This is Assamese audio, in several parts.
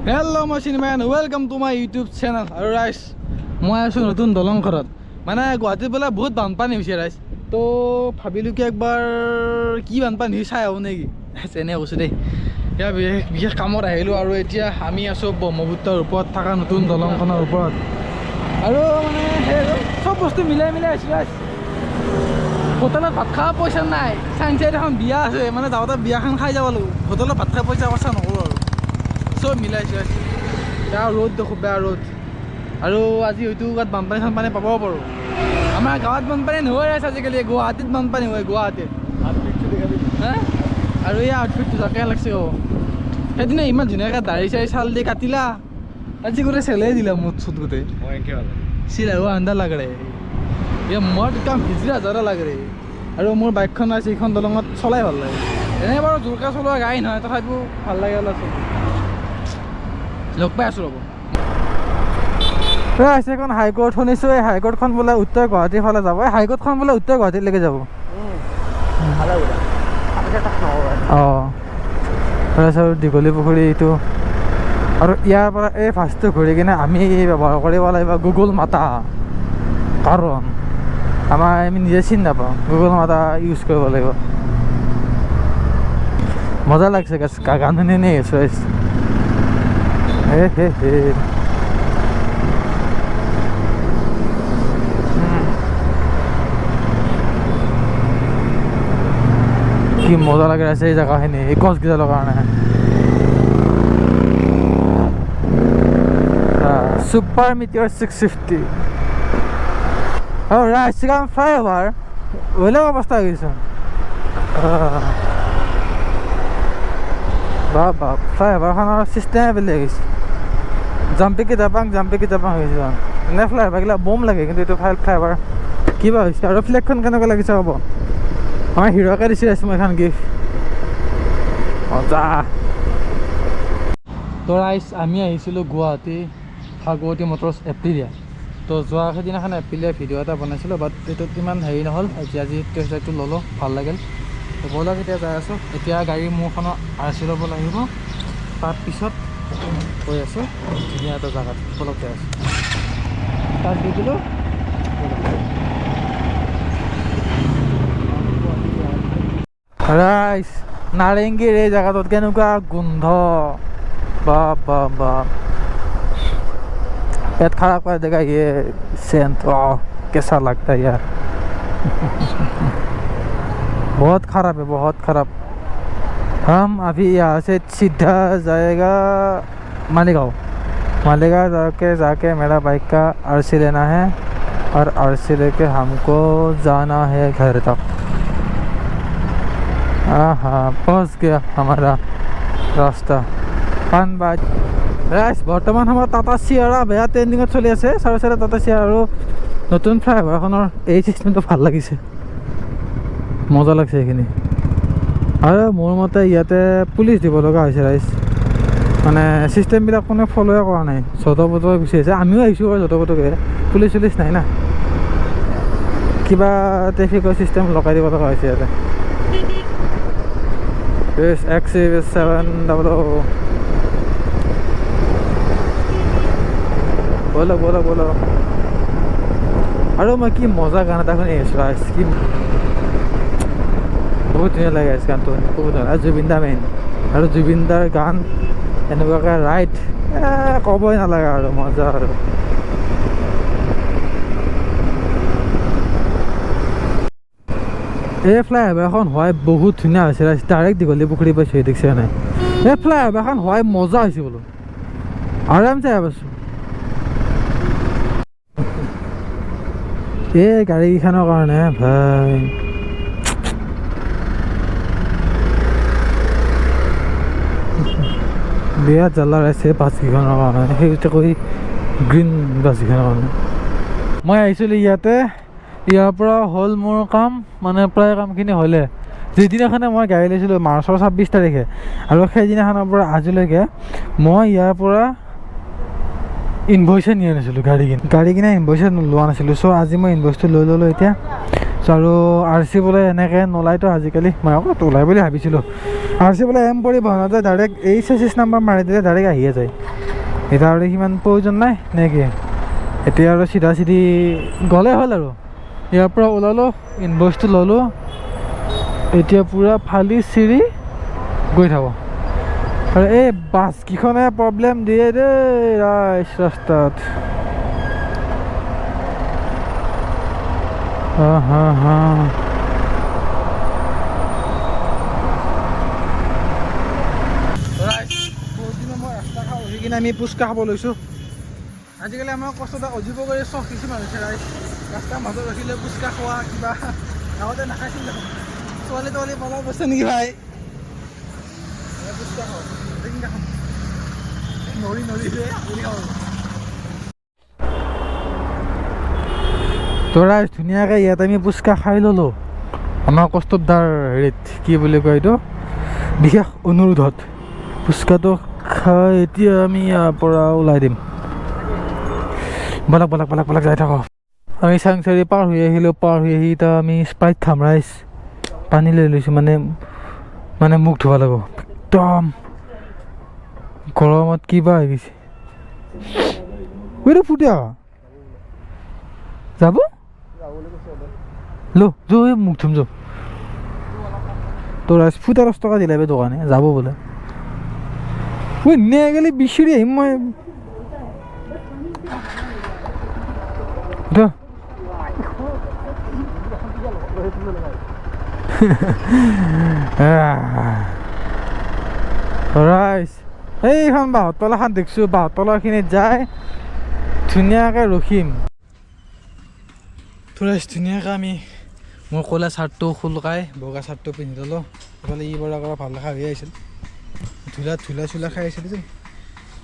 Hello machine man, welcome to my YouTube channel. আৰু ৰাইজ মই আছো নতুন দলং ঘৰত মানে গুৱাহাটীত বোলে বহুত বানপানী হৈছে ৰাইজ তো ভাবিলোঁ কি একবাৰ কি বানপানী চাই আহোঁ নেকি এনে কৈছোঁ দেই ইয়াৰ বিশেষ কামত আহিলোঁ আৰু এতিয়া আমি আছোঁ ব্ৰহ্মপুত্ৰৰ ওপৰত থকা নতুন দলংখনৰ ওপৰত আৰু মানে সেই চব বস্তু মিলাই আছোঁ ৰাইজ হোটেলত ভাত খোৱা পইচা নাই চাইড এখন বিয়া আছে মানে যাওঁতে বিয়াখন খাই যাব লাগিব হোটেলত ভাত খোৱা পইচা খৰচা নকৰোঁ আৰু চব মিলাইছোঁ বেয়া ৰ'দ দেখো বেয়া ৰ'দ আৰু আজি হয়তো ক'ৰবাত বানপানী চানপানী পাব পাৰোঁ আমাৰ গাঁৱত বানপানী নহয় আছে আজিকালি গুৱাহাটীত বানপানী হয় গুৱাহাটীত হা আৰু এই আউটফিটটো যাকে লাগছে অঁ সেইদিনা ইমান ধুনীয়াকৈ দাড়ি চাৰি চাল দি কাটিলা আজি গোটেই চেলাই দিলা মুঠ চুট গোটেই চিলা আন্দা লাগে এই মই কাম ভিজিৰা যাৰা লাগে আৰু মোৰ বাইকখন আছে এইখন দলঙত চলাই ভাল লাগে এনেই বাৰু জোৰকৈ চলোৱা গাড়ী নহয় তথাপিও ভাল লাগে অলপ লগ পাই আছোঁ ৰ'ব আছে এখন হাইকোৰ্ট শুনিছোঁ এই হাইকোৰ্টখন বোলে উত্তৰ গুৱাহাটীৰ ফালে যাব এই হাইকোৰ্টখন বোলে উত্তৰ গুৱাহাটীলৈকে যাব অঁ তাৰপিছত দীঘলী পুখুৰী এইটো আৰু ইয়াৰ পৰা এই ফাৰ্ষ্টটো ঘূৰি কিনে আমি ব্যৱহাৰ কৰিব লাগিব গুগল মাতা কাৰণ আমি নিজে চিনি নাপাওঁ গুগল মাতা ইউজ কৰিব লাগিব মজা লাগছে গান শুনি নি আছোঁ কি মজা লাগে আছে এই জেগাখিনি এই গছকেইডালৰ কাৰণে ছুপাৰ মিটিয়ৰ 650 ৰাইচিগাং ফ্লাইঅভাৰ বেলেগ অৱস্থা হৈ গৈছে বা ফ্লাইঅভাৰখনৰ চিষ্টেমে বেলেগ হৈছে জাম্পিকি জাপাং হৈছে এনে ফ্লাইঅভাৰগিলা বম লাগে কিন্তু এইটো ফ্লাইঅভাৰ কিবা হৈছে আৰু ফ্লেগখন কেনেকুৱা লাগিছে হ'ব আমাৰ হিৰ'কে দিছে আছোঁ মই এখন গিফ্ট মজা তো ৰাইজ আমি আহিছিলোঁ গুৱাহাটী ভাগৱতী মটৰ্ছ এপ্ৰিলিয়া তো যোৱা সেইদিনাখন এপ্ৰিলিয়া ভিডিঅ' এটা বনাইছিলোঁ বাট এইটোত ইমান হেৰি নহ'ল আজি টেষ্ট ড্ৰাইভটো ল'লোঁ ভাল লাগিল তো ব'লক এতিয়া যাই আছোঁ এতিয়া গাড়ী মোৰখনৰ RC ল'ব লাগিব তাৰপিছত গৈ আছোঁ ধুনীয়া এটা জেগাত ব'লক যাই আছোঁ তাত দি দিলোঁ ৰাইজ নাৰেংগীৰ এই জেগাটোত কেনেকুৱা গোন্ধ বা पेट खराब कर देगा ये सेंट कैसा लगता है यार बहुत ख़राब है बहुत ख़राब हम अभी यहाँ से सीधा जाएगा मालेगांव जाके मेरा बाइक का RC लेना है और RC लेके हमको जाना है घर तक हाँ पहुँच गया हमारा रास्ता 5 बजे ৰাইজ বৰ্তমান সময়ত টাটা চিয়াৰা বেয়া ট্ৰেণ্ডিঙত চলি আছে চাৰে টাটা চিয়াৰা আৰু নতুন ফ্লাইঅভাৰখনৰ এই চিষ্টেমটো ভাল লাগিছে মজা লাগিছে এইখিনি আৰু মোৰ মতে ইয়াতে পুলিচ দিব লগা হৈছে ৰাইজ মানে চিষ্টেমবিলাক কোনে ফ'লোৱে কৰা নাই য'ত-প'টকৈ গুচি আহিছে আমিও আহিছোঁ আৰু য'ত-প'টকৈ পুলিচ নাই না কিবা ট্ৰেফিকৰ চিষ্টেম লগাই দিব লগা হৈছে ইয়াতে XC700 বলো আৰু মই কি মজা গান এটা শুনি আছোঁ কি বহুত ধুনীয়া লাগে গানটো বহুত ধুনীয়া আৰু জুবিন দাৰ গান এনেকুৱাকৈ ৰাইট ক'বই নালাগে আৰু মজা আৰু এই ফ্লাইঅভাৰখন হোৱাই বহুত ধুনীয়া হৈছে ডাইৰেক্ট দীঘলী পুখুৰী পাইছোঁ দেখিছে নাই এই ফ্লাইঅভাৰখন হোৱাই মজা হৈছে বোলো আৰামছে পাইছোঁ এই গাড়ীকেইখনৰ কাৰণে ভাই বিৰাট জ্বালা আছে বাছকেইখনৰ কাৰণে সেইটোতে কৈ গ্ৰীণ বাছকেইখনৰ কাৰণে মই আহিছিলোঁ ইয়াৰ পৰা হ'ল মোৰ কাম মানে প্ৰায় কামখিনি হ'লে যিদিনাখনে মই গাড়ী লৈছিলোঁ মাৰ্চৰ 26 তাৰিখে আৰু সেইদিনাখনৰ পৰা আজিলৈকে মই ইয়াৰ পৰা ইনভইচে নিয়া নাছিলোঁ গাড়ী কিনা ইনভইচে লোৱা নাছিলোঁ চ' আজি মই ইনভইচটো লৈ ল'লোঁ এতিয়া চ' আৰু RC বোলে এনেকৈ নোলাইতো আজিকালি মই আকৌ ওলাই বুলি ভাবিছিলোঁ RC বোলে এম পৰিবহণতে ডাইৰেক্ট এই চেচিছ নাম্বাৰ মাৰি দিলে ডাইৰেক্ট আহিয়ে যায় এতিয়া আৰু সিমান প্ৰয়োজন নাই নে কি এতিয়া আৰু চিধা চিধি গ'লে হ'ল আৰু ইয়াৰ পৰা ওলালোঁ ইনভইচটো ল'লোঁ এতিয়া পূৰা ফালি চিৰি গৈ থাকোঁ আৰু এই বাছকেইখনে প্ৰব্লেম দিয়ে দেই ৰাস্তাত হা আমি পুচকা খাব লৈছোঁ আজিকালি আমাৰ কষ্টটা অজীৱ কৰি চখ কিছুমান হৈছে ৰাইজ ৰাস্তাৰ মাজত ৰখিলে পুচকা খোৱা কিবা আগতে নাখাইছিল ছোৱালী তোৱালী পলা বস্তু নেকি ভাই পুচকা খাওঁ নৰি তো ৰাইজ ধুনীয়াকৈ ইয়াত আমি পুচকা খাই ল'লোঁ আমাৰ কষ্টদাৰ হেৰিত কি বুলি কয় এইটো বিশেষ অনুৰোধত পুচকাটো খাই এতিয়া আমি ইয়াৰ পৰা ওলাই দিম বলক যাই থাকক আমি চাংচাৰি পাৰ হৈ আহিলোঁ পাৰ হৈ আহি এতিয়া আমি স্প্ৰাইট খাম ৰাইজ পানী লৈ লৈছোঁ মানে মুখ ধুব লাগিব একদম গৰমত কিবা হৈ গৈছে ফুটিয়া যাব লো মুখ ধুম যো তোৰ ফুটা 10 টকা দিলে দোকানে যাব বোলে নে গেলি বিচাৰি আহিম মই এইখন বাঁহতলাখন দেখিছোঁ বাঁহতলাখিনিত যাই ধুনীয়াকৈ ৰখিম ধুনীয়াকৈ আমি মোৰ ক'লা চাৰ্টটো খুলকাই বগা চাৰ্টটো পিন্ধি ল'লোঁ এইফালে ই বৰা কৰা ভাল দেখা হৈ আহিছিল ধূলা চোলা খাই আছিলোঁ যে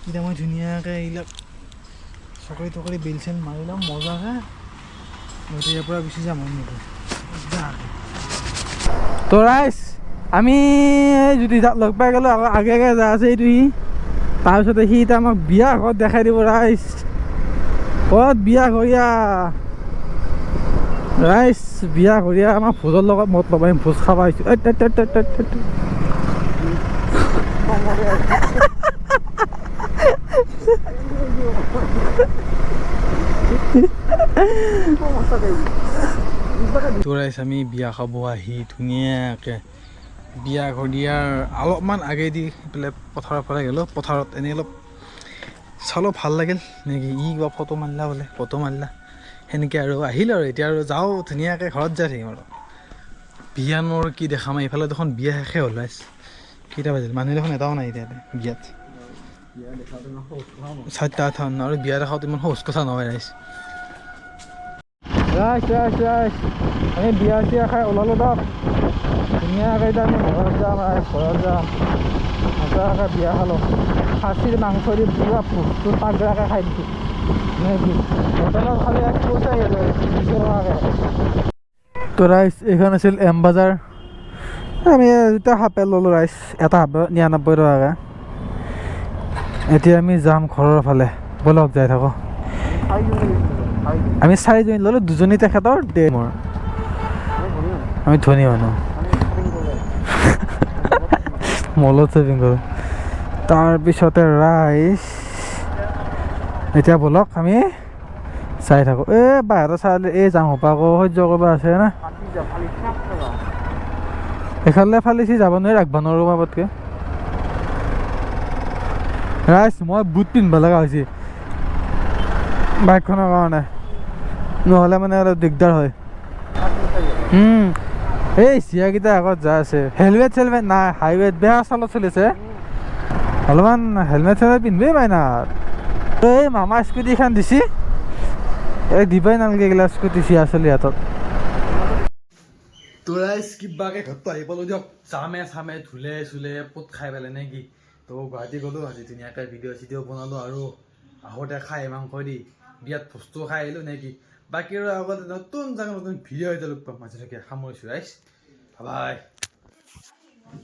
এতিয়া মই ধুনীয়াকৈ এইবিলাক চকৰি তকৰি বিল চেল মাৰি ল'ম মজাকৈ মই ইয়াৰ পৰা গুচি যাম তো ৰাইজ আমি যদি লগ পাই গ'লোঁ আকৌ আগে যা আছে এইটো সি তাৰপিছতে সি এতিয়া আমাক বিয়া ঘৰত দেখাই দিব ৰাইজ ক'ত বিয়া ঘৰীয়া ৰাইজ বিয়া ঘৰীয়া আমাৰ ভোজৰ লগত মত ল'ব আমি ভোজ খাব আহিছোঁ তোৰাইছ আমি বিয়া খাব আহি ধুনীয়াকৈ বিয়া ঘৰীয়াৰ অলপমান আগেদি পেলাই পথাৰৰ ফালে গ'লোঁ পথাৰত এনেই অলপ চালোঁ ভাল লাগিল নেকি ই কিবা ফটো মাৰিলা বোলে ফটো মাৰিলা সেনেকৈ আৰু আহিলোঁ আৰু এতিয়া আৰু যাওঁ ধুনীয়াকৈ ঘৰত যাই থাকিম আৰু বিয়ানোৰ কি দেখাম এইফালে দেখোন বিয়া শেষে হ'ল ৰাইজ কেইটা বাজিল মানুহ দেখোন এটাও নাই এতিয়া বিয়াত 4টা 8 আৰু বিয়া দেখাওঁতে ইমান সহজ কথা নহয় ৰাইজ আমি বিয়া চিয়া খাই ওলালোঁ দিয়ক ধুনীয়াকৈ এতিয়া আমি ঘৰত যাম মজাকৈ বিয়া খালোঁ খাচীৰ মাংস দি পুৰা ভোজটো পাগৰাকৈ খাই দিছোঁ হোটেলত খালি এক পইচা তো ৰাইজ এইখন আছিল এম বাজাৰ আমি দুটা হাপে ল'লোঁ ৰাইজ এটা হাপে 99 টকাকৈ এতিয়া আমি যাম ঘৰৰ ফালে বলক যাই থাকোঁ আমি 4জনী ল'লোঁ 2জনী তেখেতৰ মোৰ আমি ধনী মানুহ মলত শ্বপিং কৰোঁ তাৰপিছতে ৰাইজ এতিয়া বলক আমি চাই থাকোঁ বাহিৰত চালে যাম হোপা আকৌ সহ্য কৰিব আছে না এইফালে ফালিছি যাব নোৱাৰি ৰাখিব নোৱাৰোঁ বাবতকৈ ৰাইজ মই বুট পিন্ধিব লগা হৈছে বাইকখনৰ কাৰণে নহ'লে মানে অলপ দিগদাৰ হয় এই চিয়াকেইটা আগত যা আছে হেলমেট চেলমেট নাই হাইৱেত বেয়া চালত চলিছে অলপমান হেলমেট চেলমেট পিন্ধিবই পাই না এই মামা স্কুটিখন দিছি এই দিবাই নালাগে এইগিলা স্কুটি চিয়া চলি হাতত তোৰাই কিবাকৈ ঘৰটো আহি পালোঁ দিয়ক চামে ধুলে চুলে পোত খাই পেলাই নে কি তো গুৱাহাটী গ'লোঁ আজি ধুনীয়াকৈ ভিডিঅ' চিডিঅ' বনালোঁ আৰু আহোঁতে খাই মাংস দি বিয়াত বস্তু খাই আহিলোঁ নে কি বাকী আৰু আগতে নতুন ভিডিঅ' এটা লগ পাম মাজলৈকে সামৰিছোঁ ৰাইজ বাই